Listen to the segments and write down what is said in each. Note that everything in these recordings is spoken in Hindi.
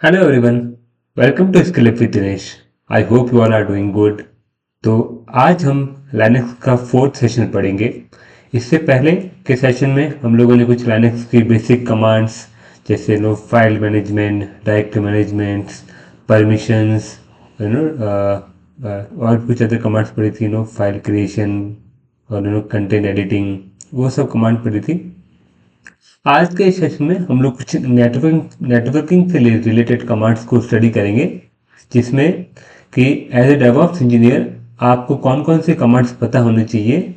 Hello everyone, welcome to Skill Up with Dinesh. I hope you all are doing good. तो आज हम Linux का फोर्थ सेशन पढ़ेंगे। इससे पहले के सेशन में हम लोगों ने कुछ Linux की बेसिक कमांड्स जैसे file management, directory management, permissions, और कुछ अदर कमांड्स पढ़ी थी, फाइल क्रिएशन और कंटेंट एडिटिंग, वो सब कमांड पढ़ी थी। आज के सेशन में हम लोग कुछ नेटवर्किंग से रिलेटेड कमांड्स को स्टडी करेंगे, जिसमें कि एज ए डेवऑप्स इंजीनियर आपको कौन कौन से कमांड्स पता होने चाहिए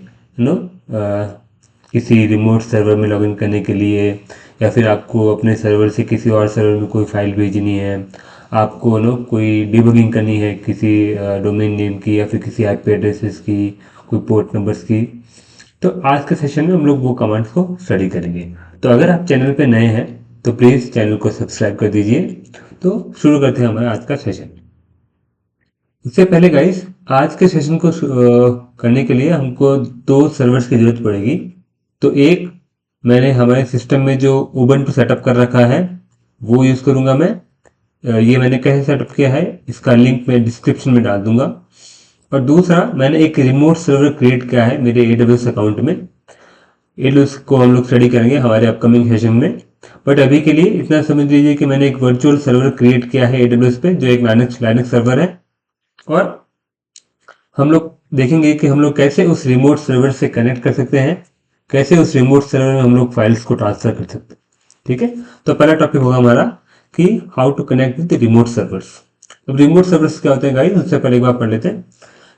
किसी रिमोट सर्वर में लॉगिन करने के लिए, या फिर आपको अपने सर्वर से किसी और सर्वर में कोई फाइल भेजनी है, आपको कोई डिबगिंग करनी है किसी डोमेन नेम की या फिर किसी आईपी एड्रेसेस की, कोई पोर्ट नंबर्स की। तो आज के सेशन में हम लोग वो कमांड्स को स्टडी करेंगे। तो अगर आप चैनल पे नए हैं तो प्लीज़ चैनल को सब्सक्राइब कर दीजिए। तो शुरू करते हैं हमारा आज का सेशन। इससे पहले गाइस, आज के सेशन को करने के लिए हमको दो सर्वर्स की जरूरत पड़ेगी। तो एक मैंने हमारे सिस्टम में जो उबंटू सेटअप कर रखा है वो यूज़ करूँगा मैं। ये मैंने कैसे सेटअप किया है इसका लिंक मैं डिस्क्रिप्शन में डाल दूंगा। और दूसरा मैंने एक रिमोट सर्वर क्रिएट किया है मेरे AWS अकाउंट में। AWS को हम लोग स्टडी करेंगे हमारे अपकमिंग सेशन में, बट अभी के लिए इतना समझ लीजिए कि मैंने एक वर्चुअल सर्वर क्रिएट किया है AWS पे, जो एक लाइनक्स सर्वर है। और हम लोग देखेंगे कि हम लोग कैसे उस रिमोट सर्वर से कनेक्ट कर सकते हैं, कैसे उस रिमोट सर्वर में हम लोग फाइल्स को ट्रांसफर कर सकते हैं। ठीक है, तो पहला टॉपिक होगा हमारा कि how to connect with remote servers. अब रिमोट सर्वर्स क्या होते हैं गाइस, उससे पहले एक बार पढ़ लेते हैं।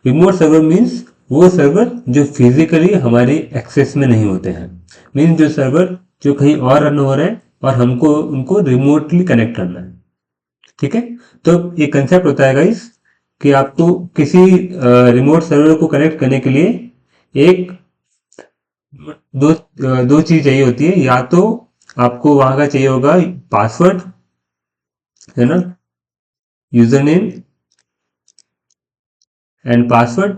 रिमोट सर्वर मीन्स वो सर्वर जो फिजिकली हमारी एक्सेस में नहीं होते हैं, मीन्स जो सर्वर जो कहीं और रन हो रहे हैं और हमको उनको रिमोटली कनेक्ट करना है। ठीक है, तो ये कंसेप्ट होता है गाइस कि आपको किसी रिमोट सर्वर को कनेक्ट करने के लिए एक दो चीज चाहिए होती है। या तो आपको वहां का चाहिए होगा पासवर्ड, है ना, यूजर नेम एंड पासवर्ड।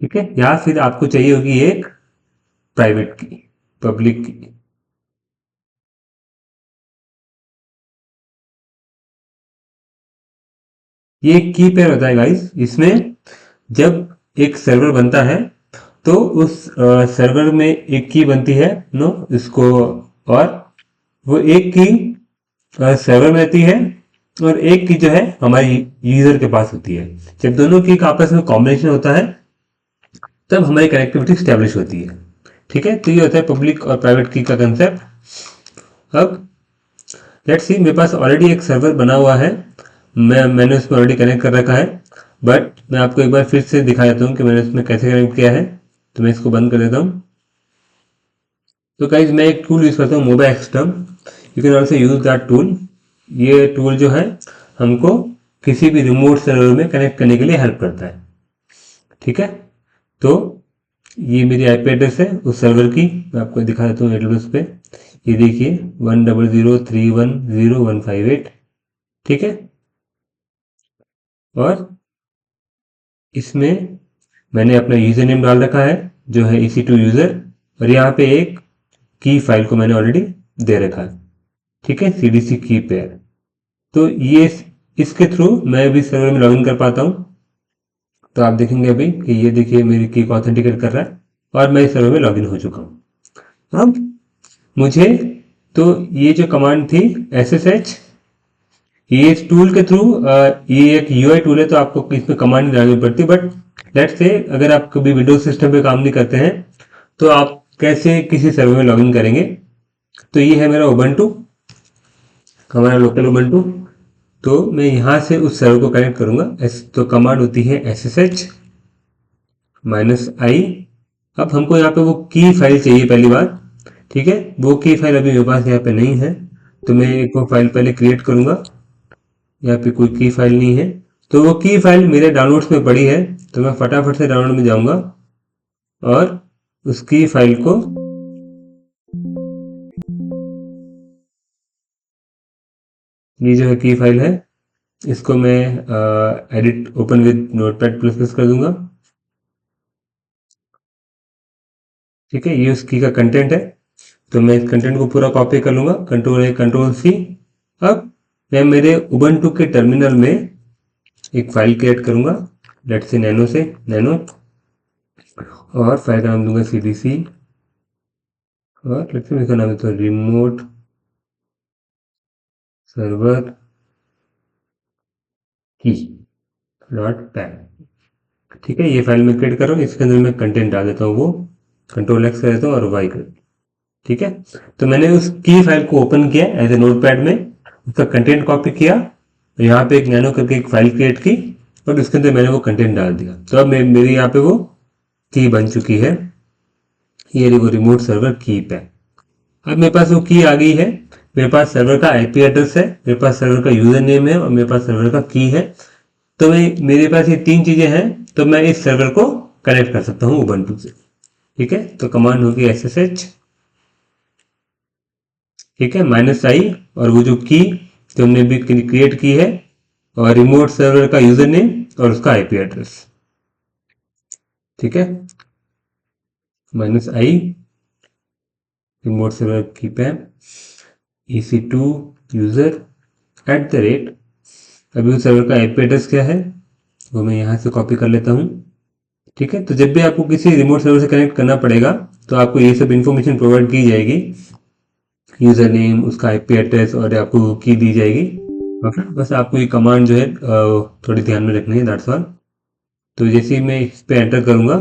ठीक है, या फिर आपको चाहिए होगी एक प्राइवेट की, पब्लिक की। ये की पेयर होता है गाइस। इसमें जब एक सर्वर बनता है तो उस सर्वर में एक की बनती है, इसको, और वो एक की सर्वर में रहती है और एक की जो है हमारी यूजर के पास होती है। जब दोनों की का आपस में कॉम्बिनेशन होता है तब हमारी कनेक्टिविटी स्टैब्लिश होती है। ठीक है, तो ये होता है पब्लिक और प्राइवेट की का कंसेप्ट। अब लेट्स सी, मेरे पास ऑलरेडी एक सर्वर बना हुआ है, मैंने उसमें ऑलरेडी कनेक्ट कर रखा है। बट मैं आपको एक बार फिर से दिखा देता हूँ कि मैंने उसमें कैसे कनेक्ट किया है। तो मैं इसको बंद कर देता हूँ। तो गाइज मैं एक टूल यूज करता हूँ, MobaXterm. You can also use that tool. ये टूल जो है हमको किसी भी रिमोट सर्वर में कनेक्ट करने के लिए हेल्प करता है। ठीक है, तो ये मेरी आईपी एड्रेस है उस सर्वर की, मैं आपको दिखा देता हूँ एड्रेस पे। ये देखिए 100310158। ठीक है, और इसमें मैंने अपना यूजर नेम डाल रखा है जो है EC2 यूजर, और यहाँ पे एक की फाइल को मैंने ऑलरेडी दे रखा है। ठीक है, CDC की पेयर। तो ये इसके थ्रू मैं भी सर्वर में लॉगिन कर पाता हूँ। तो आप देखेंगे अभी कि ये देखिए मेरी की को ऑथेंटिकेट कर रहा है और मैं इस सर्वर में लॉगिन हो चुका हूँ। अब मुझे, तो ये जो कमांड थी SSH, ये इस टूल के थ्रू, ये एक UI टूल है तो आपको इसमें कमांड नहीं डालनी पड़ती। बट लेट्स से अगर आप कभी विंडोज सिस्टम पे काम नहीं करते हैं तो आप कैसे किसी सर्वर में लॉगिन करेंगे। तो ये है मेरा उबंटू, हमारा लोकल उबंटू। तो मैं यहाँ से उस सर्वर को कनेक्ट करूंगा। तो कमांड होती है SSH -i। अब हमको यहाँ पे वो की फाइल चाहिए पहली बार। ठीक है, वो की फाइल अभी मेरे पास यहाँ पे नहीं है, तो मैं एक वो फाइल पहले क्रिएट करूंगा। यहाँ पे कोई की फाइल नहीं है, तो वो की फाइल मेरे डाउनलोड्स में पड़ी है। तो मैं फटाफट से डाउनलोड में जाऊंगा और उस की फाइल को, ये जो है की फाइल है, इसको मैं edit open with notepad plus plus कर दूंगा। ठीक है, ये उस की का कंटेंट है। तो मैं इस कंटेंट को पूरा कॉपी कर लूंगा, कंट्रोल ए कंट्रोल सी। अब मैं मेरे उबंटू के टर्मिनल में एक फाइल क्रिएट करूंगा, लेट्स से नैनो, और फाइल का नाम दूंगा cdc, और लेट्स से इसका नाम है तो रिमोट सर्वर की डॉट पैक। ठीक है, ये फाइल मैं क्रिएट कर रहा हूँ, इसके अंदर मैं कंटेंट डाल देता हूँ, वो कंट्रोल एक्स कर देता हूँ और वाई कर। ठीक है, तो मैंने उस की फाइल को ओपन किया एज ए नोटपैड में, उसका कंटेंट कॉपी किया, यहाँ पे एक नैनो करके एक फाइल क्रिएट की और उसके अंदर मैंने वो कंटेंट डाल दिया। तो अब मेरी यहाँ पे वो की बन चुकी है, ये देखो रिमोट सर्वर की पे। अब मेरे पास वो की आ गई है, मेरे पास सर्वर का आईपी एड्रेस है, मेरे पास सर्वर का यूजर नेम है और मेरे पास सर्वर का की है। तो मेरे पास ये तीन चीजें हैं, तो मैं इस सर्वर को कनेक्ट कर सकता हूँ उबंटू से। ठीक है, तो कमांड होगी SSH, ठीक है, -i, और वो जो की जो हमने भी क्रिएट की है, और रिमोट सर्वर का यूजर नेम और उसका आईपी एड्रेस। ठीक है, -i रिमोट सर्वर की पैम EC2 यूजर @ अभी उस सर्वर का आईपी एड्रेस क्या है वो मैं यहाँ से कॉपी कर लेता हूँ। ठीक है, तो जब भी आपको किसी रिमोट सर्वर से कनेक्ट करना पड़ेगा तो आपको ये सब इन्फॉर्मेशन प्रोवाइड की जाएगी, यूजर नेम, उसका आईपी एड्रेस, और आपको की दी जाएगी। ओके, बस आपको ये कमांड जो है थोड़ी ध्यान में रखनी है, दैट्स ऑल। तो जैसे ही मैं इस पे एंटर करूंगा,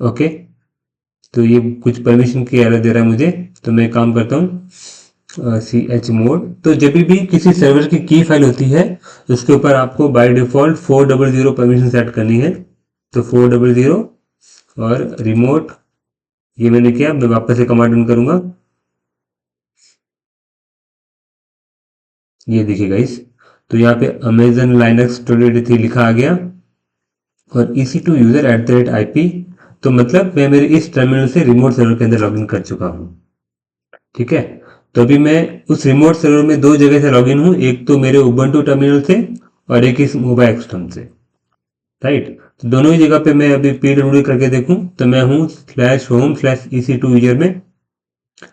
ओके, तो ये कुछ परमिशन की एरर दे रहा है मुझे, तो मैं काम करता हूँ ch मोड। तो जब भी किसी सर्वर की फाइल होती है उसके ऊपर आपको बाय डिफॉल्ट 400 परमिशन सेट करनी है। तो 400 और रिमोट, ये मैंने किया। मैं वापस से कमांड रन करूंगा, ये देखिएगा इस, तो यहाँ पे अमेजन लाइनक्स 2023 लिखा आ गया और EC2 यूजर @IP। तो मतलब मैं मेरे इस टर्मिनल से रिमोट सर्वर के अंदर लॉगिन कर चुका हूँ। ठीक है, तो अभी मैं उस रिमोट सर्वर में दो जगह से लॉगिन हूँ, एक तो मेरे उबंटू टर्मिनल से और एक इस मोबाइल एक्सटर्न से। राइट, तो दोनों ही जगह पे मैं अभी pwd करके देखूं तो मैं हूँ /home/EC2 यूजर में।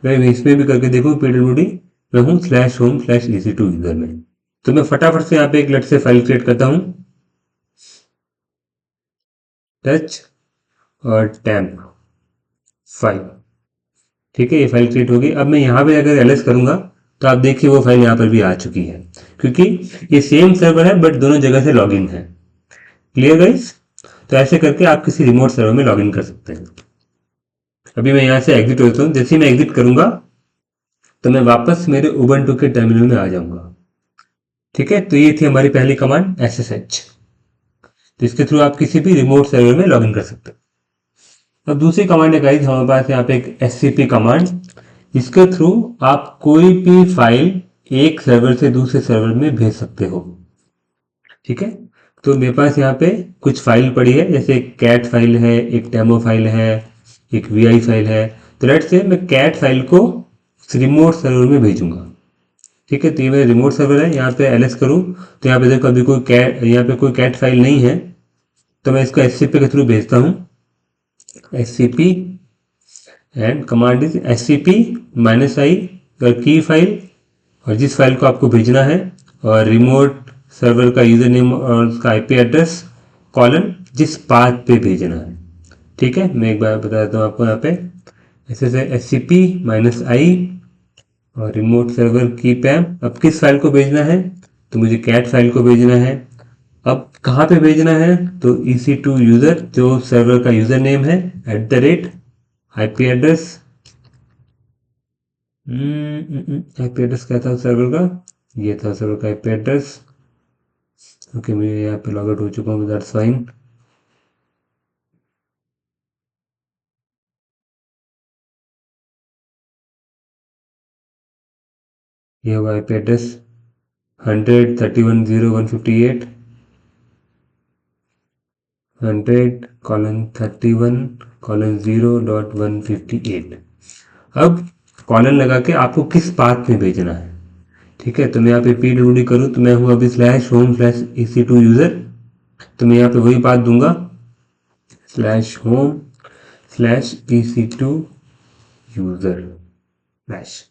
मैं इसमें भी करके देखूं pwd, मैं हूँ /home/EC2 यूजर में। तो मैं फटाफट से यहाँ पे एक लेट से फाइल क्रिएट करता हूँ, टच और टैम्प फाइल। ठीक है, ये फाइल क्रिएट होगी। अब मैं यहाँ पे अगर ls करूंगा तो आप देखिए वो फाइल यहाँ पर भी आ चुकी है, क्योंकि ये सेम सर्वर है बट दोनों जगह से लॉगिन है। Clear guys? तो ऐसे करके आप किसी रिमोट सर्वर में लॉगिन कर सकते हैं। अभी मैं यहाँ से एग्जिट होता हूँ, जैसे ही मैं एग्जिट करूंगा तो मैं वापस मेरे उबंटू के टर्मिनल में आ जाऊंगा। ठीक है, तो ये थी हमारी पहली कमांड SSH, जिसके थ्रू आप किसी भी रिमोट सर्वर में लॉगिन कर सकते हैं। अब दूसरी कमांड है गाइस, हमारे पास यहाँ पे एक SCP कमांड, जिसके थ्रू आप कोई भी फाइल एक सर्वर से दूसरे सर्वर में भेज सकते हो। ठीक है, तो मेरे पास यहाँ पे कुछ फाइल पड़ी है, जैसे एक कैट फाइल है, एक डेमो फाइल है, एक VI फाइल है। तो लेट्स से मैं कैट फाइल को रिमोट सर्वर में भेजूंगा। ठीक है, तो ये मेरा रिमोट सर्वर है। यहाँ पे ls करूँ तो यहाँ पे देखो अभी कोई कैट, यहाँ पे कोई कैट फाइल नहीं है, तो मैं इसको SCP के थ्रू भेजता हूँ। SCP and command is SCP -i की फाइल, और जिस फाइल को आपको भेजना है, और रिमोट सर्वर का यूजर नेम और उसका आईपी एड्रेस कॉलन जिस पाथ पे भेजना है। ठीक है, मैं एक बार बता देता हूँ आपको यहाँ पे, ऐसे से SCP -i और रिमोट सर्वर की पैम। अब किस फाइल को भेजना है, तो मुझे कैट फाइल को भेजना है। अब कहाँ पे भेजना है, तो EC2 यूजर जो सर्वर का यूजर नेम है @ आईपी एड्रेस, आईपी एड्रेस क्या था सर्वर का, ये था सर्वर का आईपी एड्रेस। ओके, मैं यहाँ पे लॉग आउट हो चुका हूँ, दैट्स फाइन। ये हुआ आईपी एड्रेस 100.31.0.158 100:31:0.158। अब कॉलन लगा के आपको किस पाथ में भेजना है। ठीक है, तो मैं यहाँ पे pwd करूँ तो मैं हूँ अभी /home/EC2 यूजर, तो मैं यहाँ पे वही पाथ दूंगा। /home/ec2 user mash.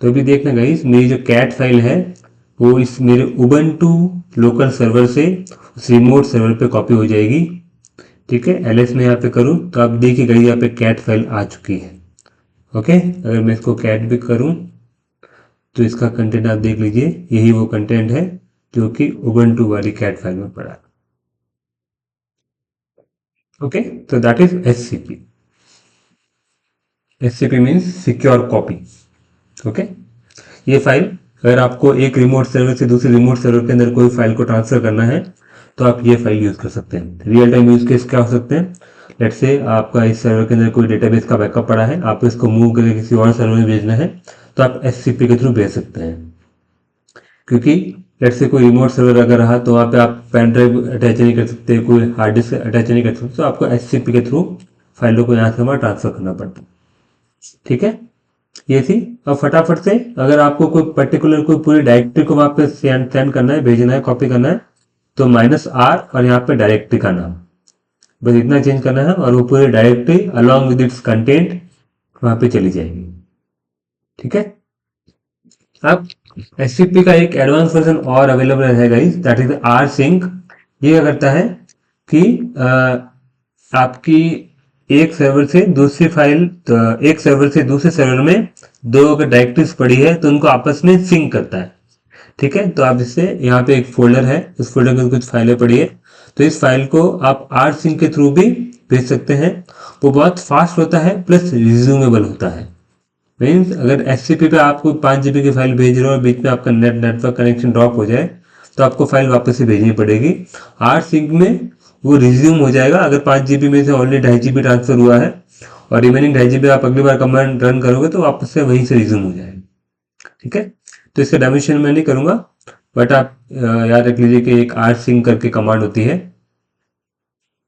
तो अभी देखना गाइस, मेरी जो कैट फाइल है वो इस मेरे उबंटू लोकल सर्वर से उस रिमोट सर्वर पे कॉपी हो जाएगी। ठीक है, एलएस में यहाँ पे करूँ तो आप देखिए गाइस यहाँ पे कैट फाइल आ चुकी है। ओके, अगर मैं इसको कैट भी करूँ तो इसका कंटेंट आप देख लीजिए, यही वो कंटेंट है जो कि उबंटू वाली कैट फाइल में पड़ा है। ओके, तो that is SCP. SCP means secure copy. Okay, ये फाइल अगर आपको एक रिमोट सर्वर से दूसरे रिमोट सर्वर के अंदर कोई फाइल को ट्रांसफर करना है तो आप ये फाइल यूज कर सकते हैं। रियल टाइम यूज केस क्या हो सकते हैं, लेट्स से आपका इस सर्वर के अंदर कोई डेटाबेस का बैकअप पड़ा है, आपको इसको मूव करके किसी और सर्वर में भेजना है तो आप एससीपी के थ्रू भेज सकते हैं। क्योंकि लेट्स से कोई रिमोट सर्वर अगर रहा तो वहाँ पे आप पेन ड्राइव अटैच नहीं कर सकते, कोई हार्ड डिस्क अटैच नहीं कर सकते, तो आपको एससीपी के थ्रू फाइलों को यहाँ से वहाँ ट्रांसफर करना पड़ता है। ठीक है, ये थी। अब फटाफट से अगर आपको कोई पर्टिकुलर कोई पूरी डायरेक्टरी को वहां पे सेंड करना है, भेजना है, कॉपी करना है तो -R और यहाँ पे डायरेक्टरी का नाम बस इतना चेंज करना है और वो पूरी directory along with its content वहां पे चली जाएगी। ठीक है, अब एससीपी का एक एडवांस वर्जन और अवेलेबल है guys, that is rsync. ये क्या करता है कि आपकी एक सर्वर से दूसरी फाइल, तो एक सर्वर से दूसरे सर्वर में दो अगर डायरेक्टरीज पड़ी है तो उनको आपस में सिंक करता है। ठीक है, तो आप इससे यहाँ पे एक फोल्डर है, उस फोल्डर में कुछ फाइलें पड़ी है तो इस फाइल को आप आर सिंक के थ्रू भी भेज सकते हैं। वो बहुत फास्ट होता है प्लस रिज्यूमेबल होता है। मीन्स अगर एससीपी पे आपको 5 GB की फाइल भेज रहे हो और बीच में आपका नेटवर्क कनेक्शन ड्रॉप हो जाए तो आपको फाइल वापस से भेजनी पड़ेगी। आर सिंक में वो रिज्यूम हो जाएगा अगर 5 GB में से ओनली 2.5 GB ट्रांसफर हुआ है और रिमेनिंग 2.5 GB आप अगली बार कमांड रन करोगे तो वापस से वहीं से रिज्यूम हो जाएगा। ठीक है, तो इसका डेमोन्स्ट्रेशन मैं नहीं करूंगा, बट आप याद रख लीजिए कि एक आर सिंक करके कमांड होती है।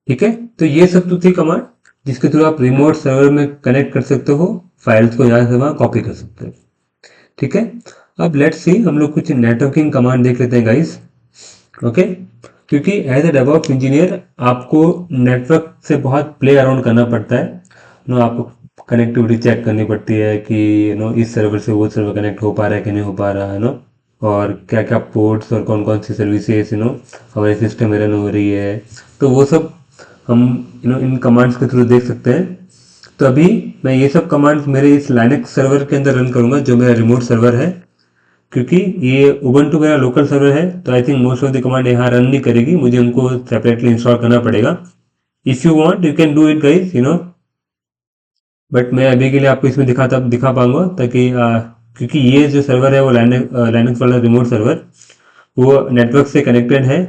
ठीक है, तो ये सब तो थी कमांड जिसके थ्रू आप रिमोट सर्वर में कनेक्ट कर सकते हो, फाइल्स को यहाँ से वहाँ कॉपी कर सकते हो। ठीक है, अब लेट्स सी हम लोग कुछ नेटवर्किंग कमांड देख लेते हैं गाइस। ओके, क्योंकि एज ए डेवऑप्स इंजीनियर आपको नेटवर्क से बहुत प्ले अराउंड करना पड़ता है नो, आपको कनेक्टिविटी चेक करनी पड़ती है कि इस सर्वर से वो सर्वर कनेक्ट हो पा रहा है कि नहीं हो पा रहा है और क्या क्या पोर्ट्स और कौन कौन सी सर्विसेज हमारे सिस्टम में रन हो रही है, तो वो सब हम इन कमांड्स के थ्रू देख सकते हैं। तो अभी मैं ये सब कमांड्स मेरे इस लाइनक्स सर्वर के अंदर रन करूंगा जो मेरा रिमोट सर्वर है, क्योंकि ये उबंटू मेरा लोकल सर्वर है तो I think most of the command यहाँ रन नहीं करेगी, मुझे उनको सेपरेटली इंस्टॉल करना पड़ेगा। If you want you can do it guys, but मैं अभी के लिए आपको इसमें दिखा पाऊंगा ताकि क्योंकि ये जो सर्वर है वो लाइनक्स वाला रिमोट सर्वर वो नेटवर्क से कनेक्टेड है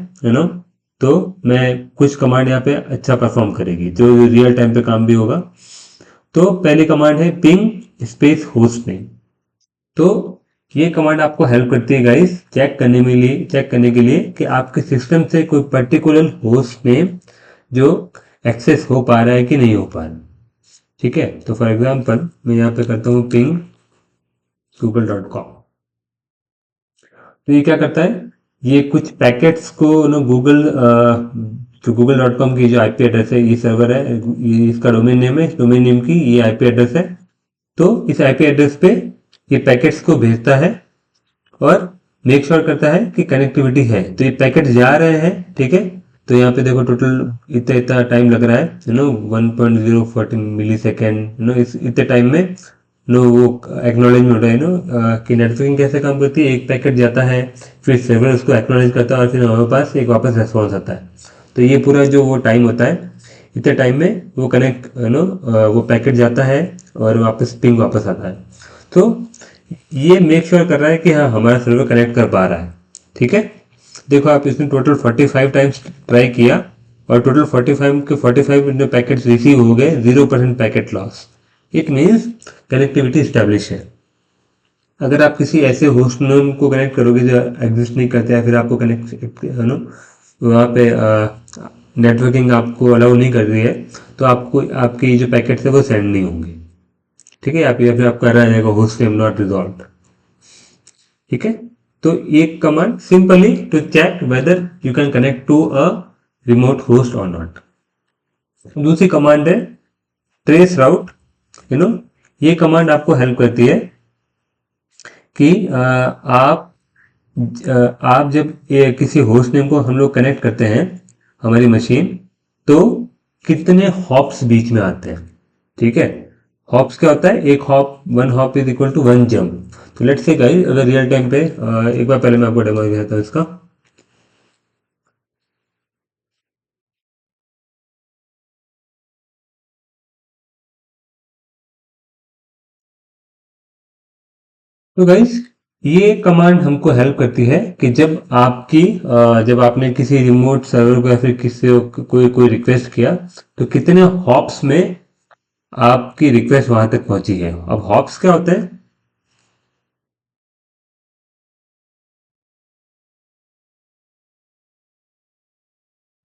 तो मैं कुछ कमांड यहाँ पे अच्छा परफॉर्म करेगी जो रियल टाइम पे काम भी होगा। तो पहली कमांड है पिंग स्पेस होस्ट नेम। तो ये कमांड आपको हेल्प करती है गाइस चेक करने के लिए कि आपके सिस्टम से कोई पर्टिकुलर होस्ट नेम जो एक्सेस हो पा रहा है कि नहीं हो पा रहा। ठीक है, तो फॉर एग्जांपल मैं यहाँ पे करता हूँ पिंग google.com। तो ये क्या करता है, ये कुछ पैकेट्स को जो google.com की जो आईपी एड्रेस है, ये सर्वर है, ये इसका डोमेन नेम है, इस डोमेन नेम की ये आईपी एड्रेस है। तो इस आईपी एड्रेस पे ये पैकेट्स को भेजता है और मेक श्योर करता है कि कनेक्टिविटी है। तो ये पैकेट जा रहे हैं, ठीक है, तो यहाँ पे देखो टोटल इतना टाइम लग रहा है 1.014 मिली सेकेंड इस इतने टाइम में वो एक्नॉलेजमेंट हो रहा है कि नेटवर्किंग कैसे काम करती है। एक पैकेट जाता है, फिर सर्वर उसको एक्नॉलेज करता है और फिर हमारे पास एक वापस रेस्पॉन्स आता है। तो ये पूरा जो वो टाइम होता है, इतने टाइम में वो कनेक्ट वो पैकेट जाता है और वापस पिंग वापस आता है। तो ये मेक श्योर कर रहा है कि हाँ हमारा सर्वर कनेक्ट कर पा रहा है। ठीक है, देखो आप इसने टोटल 45 टाइम्स ट्राई किया और टोटल 45 पैकेट्स रिसीव हो गए, 0% packet loss. It means connectivity establish है। अगर आप किसी ऐसे होस्ट नेम को कनेक्ट करोगे जो एग्जिस्ट नहीं करते या फिर आपको कनेक्ट वहाँ पे नेटवर्किंग आपको अलाउ नहीं कर रही है तो आपको आपके जो पैकेट्स है वो सेंड नहीं होंगे। ठीक है, आप या फिर आपका रह जाएगा होस्ट नेम नॉट रिजॉल्व। ठीक है, तो एक command simply to check whether you can connect to a remote host और नॉट। दूसरी कमांड है ट्रेस राउट, ये कमांड आपको हेल्प करती है कि आप जब किसी होस्ट नेम को हम लोग कनेक्ट करते हैं हमारी मशीन, तो कितने हॉप्स बीच में आते हैं। ठीक है, हॉप्स क्या होता है, एक hop, one hop is equal to one jump. तो लेट्स से गाइस, अगर रियल टाइम पे एक बार पहले मैं आपको डेमो दिखाता हूँ इसका। तो गाइस, ये कमांड हमको हेल्प करती है कि जब आपने किसी रिमोट सर्वर को या फिर किसी कोई कोई रिक्वेस्ट किया, तो कितने हॉप्स में आपकी रिक्वेस्ट वहां तक पहुंची है। अब हॉप्स क्या होते हैं,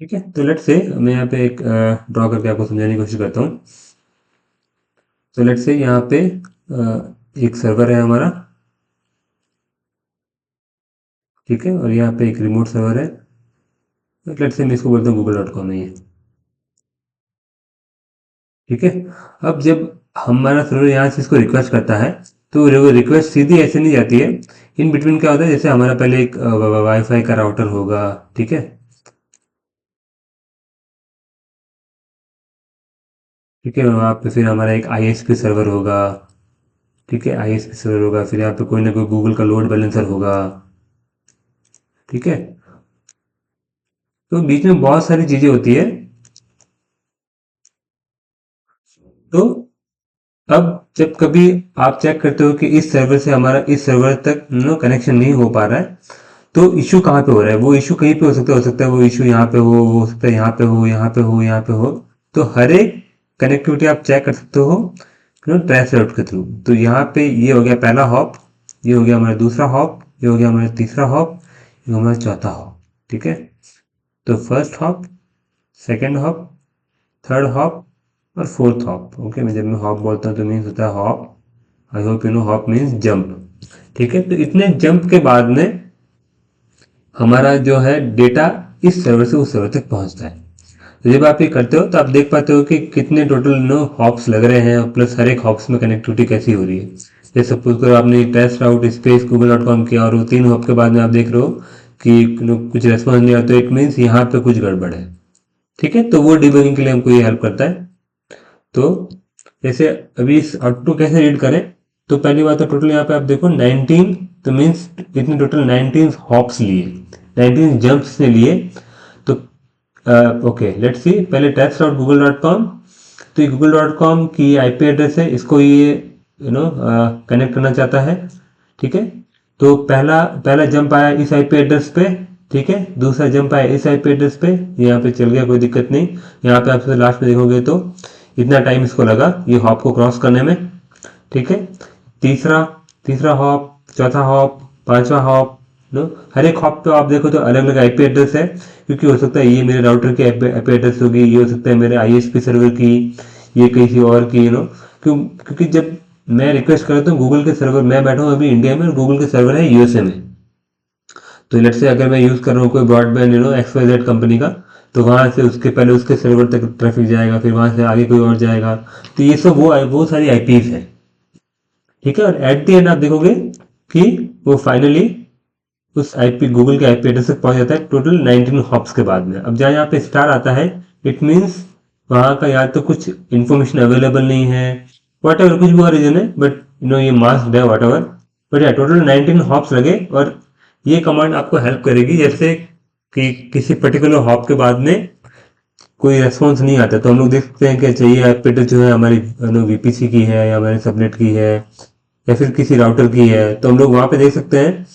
ठीक है। तो लेट्स से मैं यहाँ पे एक ड्रॉ करके आपको समझाने की कोशिश करता हूँ। तो लेट्स से यहाँ पे एक सर्वर है हमारा, ठीक है, और यहाँ पे एक रिमोट सर्वर है। लेट्स से मैं इसको बोलता हूँ google.com है ये, ठीक है। अब जब हमारा सर्वर यहाँ से इसको रिक्वेस्ट करता है, तो वो रिक्वेस्ट सीधी ऐसे नहीं जाती है। इन बिटवीन क्या होता है, जैसे हमारा पहले एक वाईफाई का राउटर होगा, ठीक है, ठीक है, वहाँ पे फिर हमारा एक आईएसपी सर्वर होगा, ठीक है, आईएसपी सर्वर होगा, फिर यहाँ पे कोई ना कोई गूगल का लोड बैलेंसर होगा, ठीक है। तो बीच में बहुत सारी चीजें होती है। तो अब जब कभी आप चेक करते हो कि इस सर्वर से हमारा इस सर्वर तक कनेक्शन नहीं हो पा रहा है, तो इशू कहाँ पे हो रहा है, वो इशू कहीं पे हो सकता है वो इशू यहाँ पे हो सकता है यहाँ पे हो, यहाँ पे हो, यहाँ पे हो। तो हर एक कनेक्टिविटी आप चेक कर सकते हो ट्रेस राउट के थ्रू। तो यहाँ पे ये हो गया पहला हॉप, ये हो गया हमारा दूसरा हॉप, ये हो गया हमारा तीसरा हॉप, ये हो हमारा चौथा हॉप, ठीक है। तो first hop, second hop, third hop और फोर्थ हॉप। ओके, मैं जब मैं हॉप बोलता हूँ तो मीन्स होता है hop, I hope you know, hop means jump, ठीक है। तो इतने जंप के बाद में हमारा जो है डेटा इस सर्वर से उस सर्वर तक पहुंचता है। तो जब आप ये करते हो तो आप देख पाते हो कि कितने टोटल हॉप्स लग रहे हैं, प्लस हर एक हॉप्स में कनेक्टिविटी कैसी हो रही है। जैसे सपोज करो आपने टेस्ट राउट स्पेस google.com किया और वो 3 हॉप के बाद में आप देख रहे हो कि कुछ रेस्पॉन्स नहीं आता, तो इट मीन्स यहाँ पे कुछ गड़बड़ है, ठीक है। तो वो डिबगिंग के लिए हमको ये हेल्प करता है। तो जैसे अभी इस आउटपुट को कैसे रीड करें, तो पहली बात तो टोटल यहाँ पे आप देखो 19, तो मीन्स इतने टोटल 19 हॉप्स लिए, 19 जंप्स ने लिए। तो ओके, लेट्स सी, पहले टेस्ट आउट google.com। तो ये google.com की आईपी एड्रेस है, इसको ये कनेक्ट करना चाहता है, ठीक है। तो पहला पहला जंप आया इस आईपी एड्रेस पे, ठीक है, दूसरा जंप आया इस आईपी एड्रेस पे, यहाँ पे चल गया, कोई दिक्कत नहीं। यहाँ पे आप लास्ट में देखोगे तो इतना टाइम इसको लगा ये हॉप को क्रॉस करने में, ठीक है। तीसरा तीसरा हॉप, चौथा हॉप, पांचवा हॉप, नो, हर एक हॉप पे आप देखो तो अलग अलग आईपी एड्रेस है, क्योंकि हो सकता है ये मेरे राउटर की आईपी एड्रेस होगी, ये हो सकता है मेरे आईएसपी सर्वर की, ये किसी और की, क्योंकि जब मैं रिक्वेस्ट करता हूँ गूगल के सर्वर, मैं बैठा हूँ अभी इंडिया में और गूगल के सर्वर है यूएसए में। तो लेट्स से अगर मैं यूज कर रहा हूँ कोई ब्रॉडबैंड XYZ कंपनी का, तो वहां से उसके पहले उसके सर्वर तक ट्रैफिक जाएगा, फिर वहां से आगे कोई और जाएगा। तो ये सब वो सारी आईपीज है, ठीक है। और एट द एंड आप देखोगे कि वो फाइनली उस आईपी गूगल के आईपी एड्रेस तक पहुंच जाता है टोटल 19 हॉप्स के बाद में। अब जहाँ यहाँ पे स्टार आता है, इट मीन्स वहां का या तो कुछ इंफॉर्मेशन अवेलेबल नहीं है, वट एवर, कुछ भी और रीजन है, बट ये मास्क है वट एवर, बट या टोटल 19 हॉप्स लगे। और ये कमांड आपको हेल्प करेगी, जैसे कि किसी पर्टिकुलर हॉप के बाद में कोई रेस्पॉन्स नहीं आता, तो हम लोग देख सकते हैं कि चाहिए आईपी एड्रेस जो है हमारी वीपीसी की है या हमारे सबनेट की है या फिर किसी राउटर की है, तो हम लोग वहां पे देख सकते हैं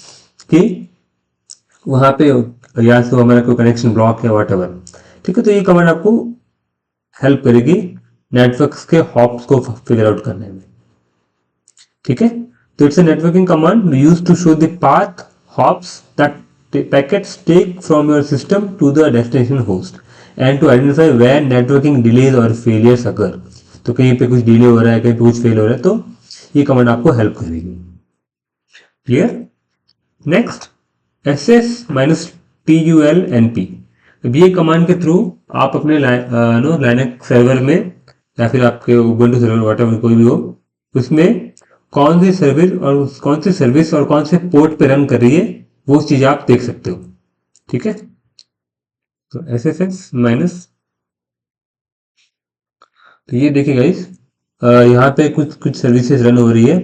कि वहां पे या तो हमारा कोई कनेक्शन ब्लॉक है वट एवर, ठीक है। तो ये कमांड आपको हेल्प करेगी नेटवर्क्स के हॉप्स को फिगर आउट करने में, ठीक है। तो it's a networking command use to show the path hops that packets take from your system to the destination host and to identify where networking delays और फेलियर्स अकर। तो कहीं पे कुछ डिले हो रहा है, कहीं पे कुछ फेल हो रहा है, तो ये कमांड आपको हेल्प करेगी। क्लियर? Next, SS-TULNP। अब ये कमांड के थ्रू आप अपने लाइनक्स सर्वर में या फिर आपके उबंटू सर्वर व्हाटएवर कोई भी हो, उसमें कौन सी सर्विस और कौन से पोर्ट पे रन कर रही है, वो चीज़ आप देख सकते हो। ठीक है, तो SSH माइनस, तो ये देखिए गाइस, यहाँ पे कुछ कुछ सर्विसेज रन हो रही है।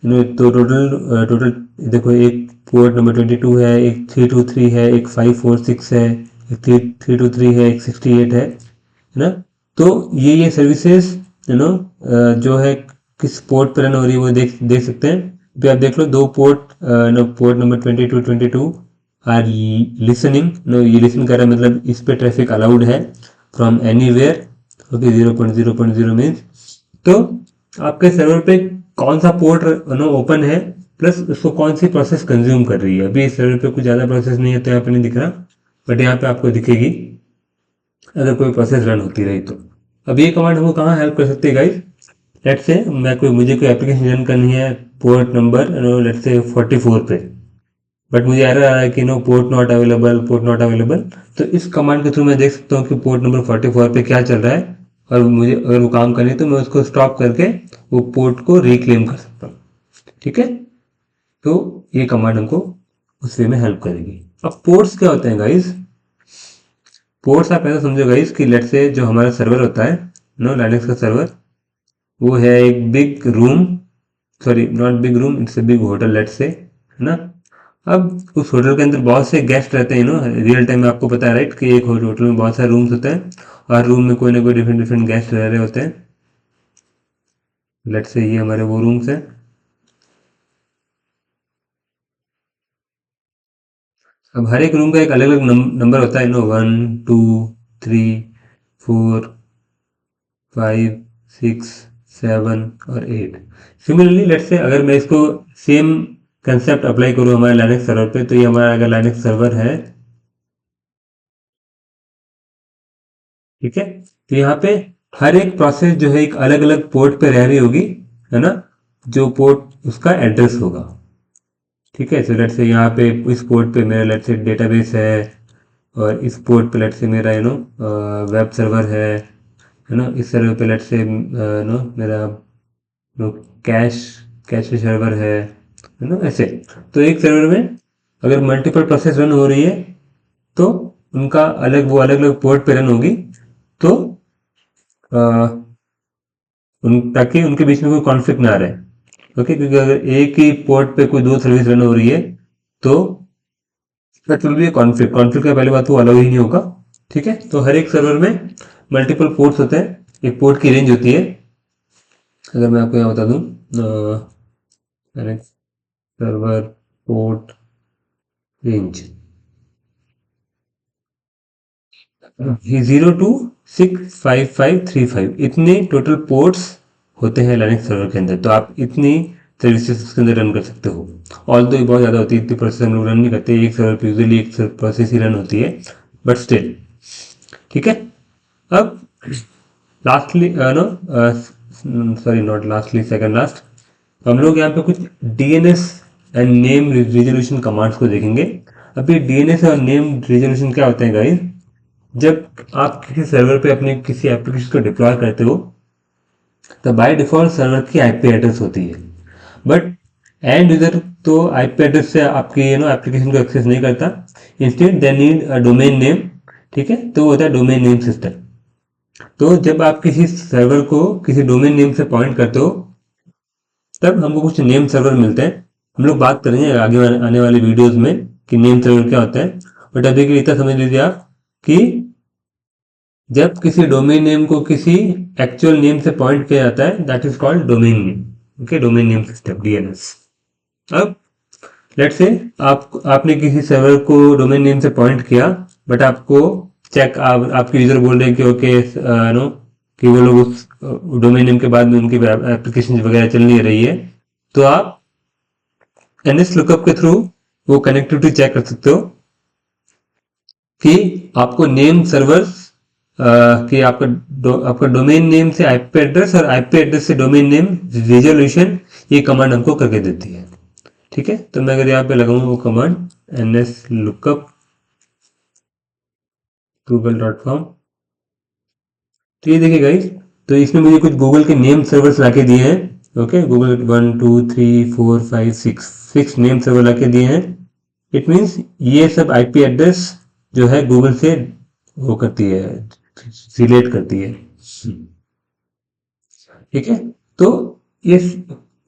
तो टोटल देखो, एक पोर्ट नंबर 22 है, एक 323 है, एक 546 है, एक 323 है, एक 68 है ना। तो ये सर्विसेज जो है किस पोर्ट पर रन हो रही है वो देख सकते हैं। अभी आप देख लो, दो पोर्ट नंबर 22 आर लिसनिंग, ये लिसन कर रहा है, मतलब इस पे ट्रैफिक अलाउड है फ्रॉम एनीवेयर। ओके, 0.0.0 मीन्स, तो आपके सर्वर पे कौन सा पोर्ट ओपन है, प्लस उसको कौन सी प्रोसेस कंज्यूम कर रही है। अभी इस सर्वर पे कुछ ज़्यादा प्रोसेस नहीं है तो यहाँ पे नहीं दिख रहा, बट यहाँ पे आपको दिखेगी अगर कोई प्रोसेस रन होती रही तो। अब ये कमांड हमको कहाँ हेल्प कर सकती है गाइस? लेट्स से मुझे कोई एप्लीकेशन रन करनी है पोर्ट नंबर लेट्स से 44 पे, बट मुझे एरर आ रहा है कि पोर्ट नॉट अवेलेबल। तो इस कमांड के थ्रू मैं देख सकता हूँ कि पोर्ट नंबर 44 पे क्या चल रहा है, और मुझे अगर वो काम करनी है तो मैं उसको स्टॉप करके वो पोर्ट को रिक्लेम कर सकता हूँ। ठीक है, तो ये कमांड हमको उस वे में हेल्प करेगी। अब पोर्ट्स क्या होते हैं गाइस? पोर्ट्स आप ऐसा समझो गाइस कि लेट्स से जो हमारा सर्वर होता है लाइनक्स का सर्वर, वो है एक big room, sorry not big room, it's a big hotel let's say, है ना। अब उस होटल के अंदर बहुत से गेस्ट रहते हैं, रियल टाइम में आपको पता है राइट, कि एक होटल में बहुत सारे रूम्स होते हैं, और रूम में कोई ना कोई डिफरेंट डिफरेंट गेस्ट रह रहे होते हैं। लेट्स से ये हमारे वो रूम्स हैं। अब हर एक रूम का एक अलग अलग नंबर होता है, 1 2 3 4 5 6 7 और 8। सिमिलरली लेट्स से अगर मैं इसको सेम कंसेप्ट अप्लाई करूँ हमारे लाइनक्स सर्वर पे, तो ये हमारा अगर लाइनक्स सर्वर है, ठीक है, तो यहाँ पे हर एक प्रोसेस जो है एक अलग अलग पोर्ट पे रह रही होगी, है ना, जो पोर्ट उसका एड्रेस होगा। ठीक है, सो लेट्स से यहाँ पे इस पोर्ट पे मेरा लेट्स से डेटाबेस है, और इस पोर्ट पे लेट्स से मेरा वेब सर्वर है ना, इस सर्वर पे लेट्स से मेरा कैश कैश सर्वर है ना, ऐसे। तो एक सर्वर में अगर मल्टीपल प्रोसेस रन हो रही है, तो उनका अलग अलग पोर्ट पे रन होगी, तो ताकि उनके बीच में कोई कॉन्फ्लिक्ट ना रहे। ओके, क्योंकि अगर एक ही पोर्ट पे कोई दो सर्विस रन हो रही है, तो that will be conflict. Conflict का पहले बात वो अलाउ ही नहीं होगा। ठीक है, तो हर एक सर्वर में मल्टीपल पोर्ट्स होते हैं, एक पोर्ट की रेंज होती है। अगर मैं आपको यहाँ बता दूँ, सर्वर पोर्ट रेंज 0 to 65535, इतने टोटल पोर्ट्स होते हैं लाइनक्स सर्वर के अंदर। तो आप इतनी सर्विसेज उसके अंदर रन कर सकते हो। ऑल तो बहुत ज़्यादा होती है, इतनी प्रोसेस हम लोग रन नहीं करते, एक सर्वर पे यूजली एक प्रोसेस ही रन होती है, बट स्टिल। ठीक है, अब lastly no sorry not lastly, second last, हम लोग यहाँ पे कुछ DNS and name resolution commands को देखेंगे। अभी डीएनएस और नेम रिजोल्यूशन क्या होते हैं गाइस? जब आप किसी सर्वर पे अपने किसी एप्लीकेशन को डिप्लॉय करते हो, तो बाय डिफॉल्ट सर्वर की आईपी एड्रेस होती है, बट एंड यूजर तो आईपी एड्रेस से आपकी एप्लीकेशन को एक्सेस नहीं करता। Instead they need a domain name. ठीक है, तो वो होता है डोमेन नेम सिस्टम। तो जब आप किसी सर्वर को किसी डोमेन नेम से पॉइंट करते हो, तब हमको कुछ नेम सर्वर मिलते हैं। हम लोग बात करेंगे आगे आने वाले वीडियोस में कि नेम सर्वर क्या होता है, बट अभी के लिए इतना समझ लीजिए आप कि जब किसी डोमेन नेम को किसी एक्चुअल नेम से पॉइंट किया जाता है, that is called domain name. Okay, domain name system, DNS. अब लेट्स से आपने किसी सर्वर को डोमेन नेम से पॉइंट किया, बट आपको आपके यूजर बोल रहे हैं कि ओके नो, कि वो लोग उस डोमेन नेम के बाद में उनकी एप्लीकेशन वगैरह चल नहीं रही है, तो आप एनएस लुकअप के थ्रू वो कनेक्टिविटी चेक कर सकते हो कि आपको नेम सर्वर कि आपका डोमेन नेम से आईपी एड्रेस और आईपी एड्रेस से डोमेन नेम रिजोल्यूशन, ये कमांड हमको करके देती है। ठीक है, तो मैं अगर यहाँ पे लगाऊंगा वो कमांड एनएस लुकअप google.com, तो ये देखिए गाइस, तो इसमें मुझे कुछ गूगल के नेम सर्वर्स लाके दिए हैं। ओके, गूगल 1 2 3 4 5 6 नेम सर्वर लाके दिए हैं। इट मीन्स ये सब आईपी एड्रेस जो है गूगल से वो करती है, रिलेट करती है। ठीक है, तो ये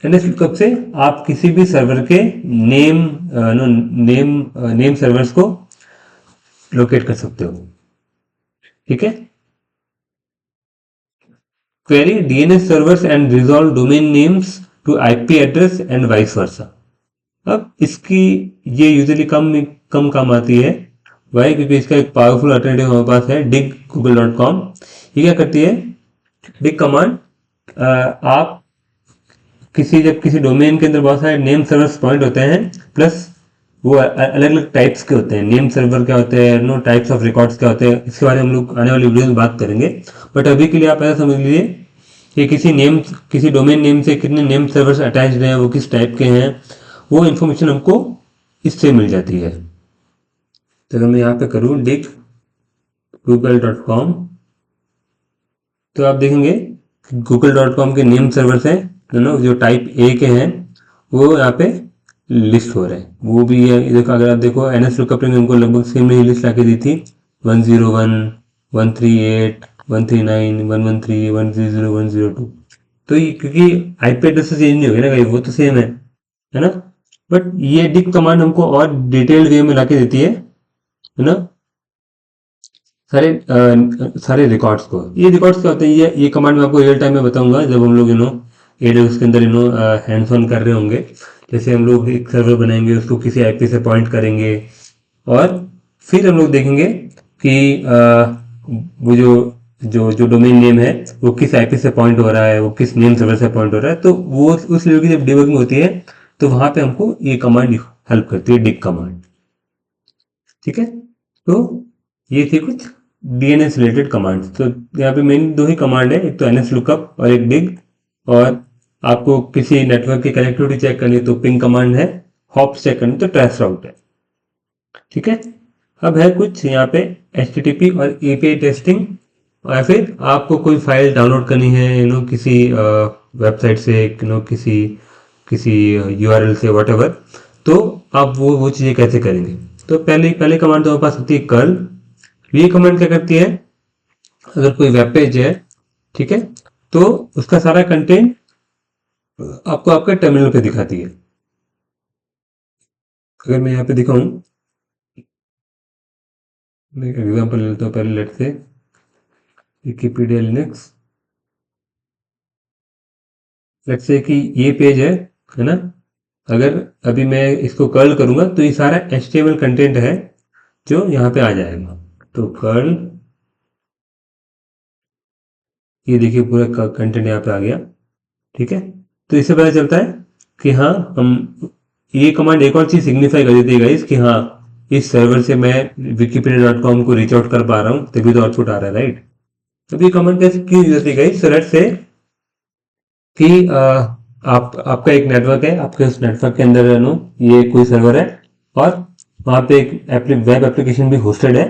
एनएस लुकअप से आप किसी भी सर्वर के नेम नेम सर्वर्स को लोकेट कर सकते हो। ठीक है, query DNS servers and resolve domain names to IP address and vice versa. अब इसकी ये यूजुअली कम कम काम आती है। वाई? क्योंकि इसका एक पावरफुल अल्टरनेटिव हमारे पास है, dig google.com। ये क्या करती है? dig कमांड, आप जब किसी डोमेन के अंदर बहुत सारे नेम सर्वर्स पॉइंट होते हैं, प्लस वो अलग अलग टाइप्स के होते हैं। नेम सर्वर क्या होते हैं, नो टाइप्स ऑफ रिकॉर्ड्स क्या होते हैं, इसके बारे में हम लोग आने वाली वीडियो में बात करेंगे। बट अभी के लिए आप ऐसा समझ लीजिए कि किसी डोमेन नेम से कितने नेम सर्वर्स अटैच्ड हैं, वो किस टाइप के हैं, वो इन्फॉर्मेशन हमको इससे मिल जाती है। तो अगर मैं यहाँ पे करूँ dig google.com, तो आप देखेंगे google.com के नेम सर्वर्स हैं जो टाइप ए के हैं, वो यहाँ पे लिस्ट हो रहे हैं। वो भी है, देखो अगर आप देखो एनएस लुकअप ने उनको लगभग सेम ही लिस्ट लाके दी थी, 101 138 139 113 130 102। तो ये क्योंकि आईपी एड्रेस चेंज नहीं हो गया ना, वो तो सेम है ना। बट ये dig कमांड हमको और डिटेल्ड वे में लाके देती है ना, सारे रिकॉर्ड्स को। ये रिकॉर्ड्स क्या होते हैं, ये कमांड मैं आपको रियल टाइम में बताऊंगा जब हम लोग एडब्ल्यूएस के अंदर हैंड्स ऑन कर रहे होंगे। जैसे हम लोग एक सर्वर बनाएंगे, उसको किसी आईपी से पॉइंट करेंगे, और फिर हम लोग देखेंगे कि वो जो डोमेन नेम है वो किस आईपी से पॉइंट हो रहा है, वो किस नेम सर्वर से पॉइंट हो रहा है। तो वो उस लेवल की जब डिबगिंग होती है तो वहां पे हमको ये कमांड हेल्प करती है, dig कमांड। ठीक है, तो ये थी कुछ डीएनएस रिलेटेड कमांड्स। तो यहाँ पे मेन दो ही कमांड है, एक तो एनएस लुकअप और एक dig। और आपको किसी नेटवर्क की कनेक्टिविटी चेक करनी है तो पिंग कमांड है, हॉप्स चेक करनी तो ट्रेस राउट है। ठीक है, अब है कुछ यहाँ पे HTTP और API टेस्टिंग, या फिर आपको कोई फाइल डाउनलोड करनी है किसी वेबसाइट से, किसी URL से, व्हाटएवर, तो आप वो चीज़ें कैसे करेंगे। तो पहले कमांड तो हमारे पास होती है कर्ल। ये कमांड क्या करती है, अगर कोई वेब पेज है, ठीक है, तो उसका सारा कंटेंट आपको आपका टर्मिनल पे दिखाती है। अगर मैं यहाँ पे दिखाऊं, मैं एक एग्जांपल ले लेता हूँ पहले, लेट से विकिपीडिया लिनक्स। लेट से कि ये पेज है ना। अगर अभी मैं इसको कर्ल करूंगा तो ये सारा HTML कंटेंट है जो यहाँ पे आ जाएगा। तो कर्ल, ये देखिए पूरा कंटेंट यहाँ पे आ गया। ठीक है, तो इससे पता चलता है कि हाँ, हम ये कमांड एक और चीज सिग्निफाई कर देती है गाइस कि हाँ, इस सर्वर से मैं wikipedia.com को रीच आउट कर पा रहा हूँ, तभी तो आउटपुट आ रहा है, राइट। अब ये कमांड कैसे क्यों यूज होती है गाइस, लेट्स से कि आपका एक नेटवर्क है, आपके उस नेटवर्क के अंदर ये कोई सर्वर है, और वहाँ पे एक वेब एप्लीकेशन भी होस्टेड है।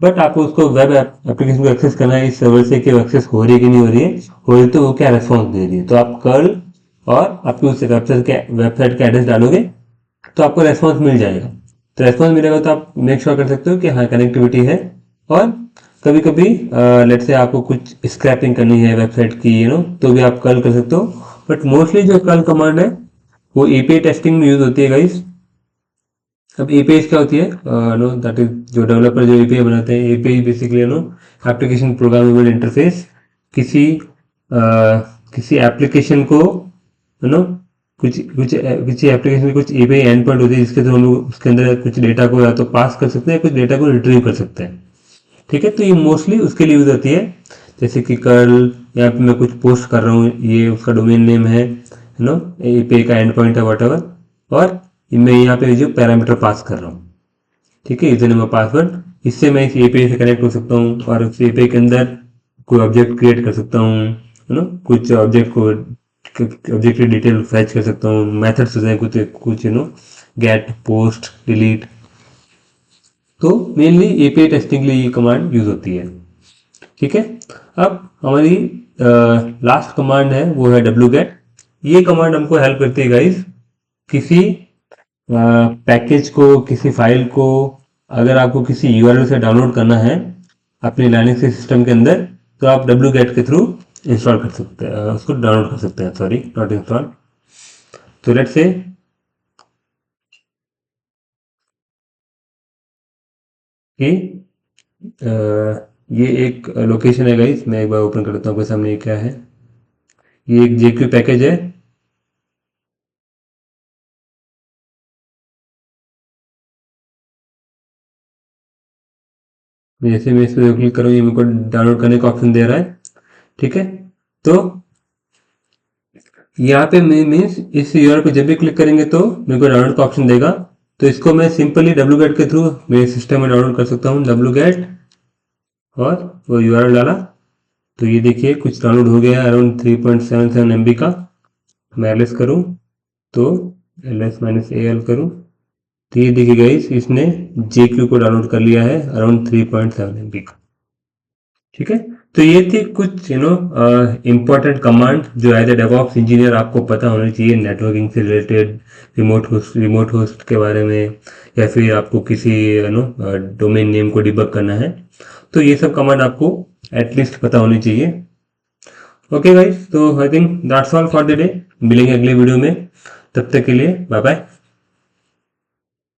बट आपको उसको वेब एप्लीकेशन को एक्सेस करना है इस सर्वर से कि वो एक्सेस हो रही है कि नहीं हो रही है, हो रही तो वो क्या रेस्पॉन्स दे रही है। तो आप कर्ल और आपकी उस वेबसाइट का एड्रेस डालोगे तो आपको रेस्पॉन्स मिल जाएगा। तो रेस्पॉन्स मिलेगा तो आप मेक श्योर कर सकते हो कि हाँ, कनेक्टिविटी है। और कभी कभी लेट से आपको कुछ स्क्रैपिंग करनी है वेबसाइट की, तो भी आप कर्ल कर सकते हो। बट मोस्टली जो कर्ल कमांड है वो एपीआई टेस्टिंग में यूज होती है गाइस। अब एपीआई क्या होती है, दैट इज जो डेवलपर जो एपीआई बनाते हैं, API basically application programmable interface. किसी एप्लीकेशन को किसी एप्लीकेशन में कुछ एपीआई एंड पॉइंट होती है जिसके थ्रू हम लोग उसके अंदर कुछ डेटा को या तो पास कर सकते हैं, कुछ डेटा को रिट्रीव कर सकते हैं। ठीक है, तो ये मोस्टली उसके लिए यूज होती है। जैसे कि कर्ल, यहाँ पे मैं कुछ पोस्ट कर रहा हूँ, ये उसका डोमेन नेम है एपीआई का एंड पॉइंट है व्हाटएवर, और मैं यहाँ पे जो पैरामीटर पास कर रहा हूँ, ठीक है, यूजर नेम और पासवर्ड, इससे मैं इस एपीआई से कनेक्ट हो सकता हूँ और उस एपीआई के अंदर कोई ऑब्जेक्ट क्रिएट कर सकता हूँ, कुछ ऑब्जेक्ट की डिटेल फैच कर सकता हूँ, मेथड्स होते हैं कुछ गेट, पोस्ट, डिलीट। तो मेनली एपीआई टेस्टिंग के लिए ये कमांड यूज होती है। ठीक है। अब हमारी लास्ट कमांड है वो है wget। ये कमांड हमको हेल्प करती है गाइस, किसी पैकेज को, किसी फाइल को अगर आपको किसी यूआरएल से डाउनलोड करना है अपने लाइनक्स के सिस्टम के अंदर, तो आप wget के थ्रू इंस्टॉल कर सकते हैं, उसको डाउनलोड कर सकते हैं, सॉरी नॉट इंस्टॉल। तो लेट्स से कि ये एक लोकेशन है गाइस, मैं एक बार ओपन कर लेता हूँ आपके सामने ये क्या है। ये एक जेक्यू पैकेज है। जैसे मैं इस पर क्लिक करूँ ये मेरे को डाउनलोड करने का ऑप्शन दे रहा है, ठीक है। तो यहाँ पे मीन्स इस यूआरएल पे जब भी क्लिक करेंगे तो मेरे को डाउनलोड का ऑप्शन देगा। तो इसको मैं सिंपली wget के थ्रू मेरे सिस्टम में डाउनलोड कर सकता हूँ, wget और वो यूआरएल डाला तो ये देखिए कुछ डाउनलोड हो गया अराउंड 3.77 MB का। मैं एल करूँ तो ls-al करूँ तो ये देखिए गाइस इसने JQ को डाउनलोड कर लिया है अराउंड 3.7 MB का, ठीक है। तो ये थी कुछ इम्पोर्टेंट कमांड जो एज ए डेवऑप्स इंजीनियर आपको पता होना चाहिए, नेटवर्किंग से रिलेटेड, रिमोट होस्ट के बारे में, या फिर आपको किसी डोमेन नेम को डिबग करना है, तो ये सब कमांड आपको एटलीस्ट पता होनी चाहिए। ओके गाइस, तो I think that's all for the day. मिलेंगे अगले वीडियो में, तब तक के लिए बाय बाय।